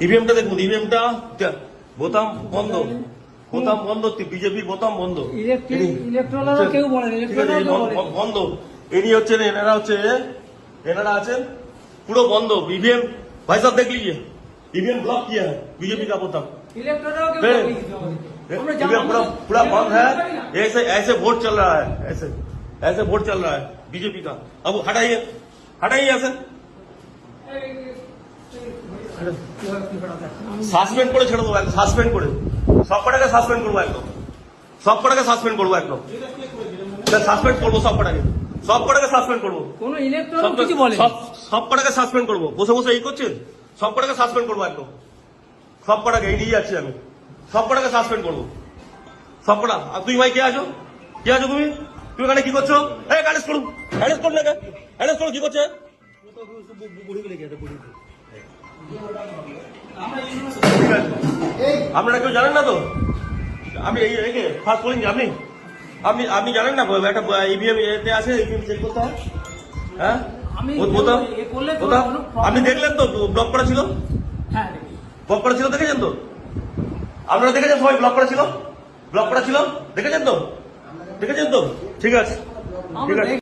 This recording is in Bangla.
ইভিএমটা দেখুন, ইভিএমটা বোতাম বন্ধ, বোতাম বন্ধ, বিজেপির বোতাম বন্ধ, কেউ বলে বন্ধ। ইনি হচ্ছেন, এনারা আছেন পুরো বন্ধ। ईवीएम भाई साहब देख लीजिए, ईवीएम ब्लॉक किया है बीजेपी का बोतम, ईवीएम पूरा बंद है। ऐसे ऐसे वोट चल रहा है, ऐसे ऐसे वोट चल रहा है बीजेपी का। अब हटाइए, हटाइए ऐसे সাসপেন্ড করে ছেড়ে দেবো, একদম সাসপেন্ড করে, সব কটাকে সাসপেন্ড করবো, একদম সব কটাকে সাসপেন্ড করবো, একদম সাসপেন্ড করবো, সব কটাকে সাসপেন্ড করবো, কোন ইলেকট্রন কিছু বলে, সব কটাকে সাসপেন্ড করবো। বসে বসে এই করছেন, সব কটাকে সাসপেন্ড করবো, একদম সব কটাকে, এই নিয়ে যাচ্ছি আমি, সব কটাকে সাসপেন্ড করবো, সব কটা। আর তুই ভাই কে আছো, কে আছো তুমি, তুমি এখানে কি করছো? এই অ্যারেস্ট করুন, অ্যারেস্ট করুন, অ্যারেস্ট করুন, কি করছে? আপনারা কেউ জানেন না তো? আপনি এই ফার্স্ট বলিং আপনি আপনি আপনি জানেন না একটা ইভিএম এতে আছে, ইভিএম চেক করতে হয়, হ্যাঁ আপনি দেখলেন তো ব্লক করা ছিল, ব্লক করা ছিল, দেখেছেন তো? আপনারা দেখেছেন সবাই ব্লক করা ছিল, ব্লক করা ছিল, দেখেছেন তো? দেখেছেন তো? ঠিক আছে, ঠিক আছে।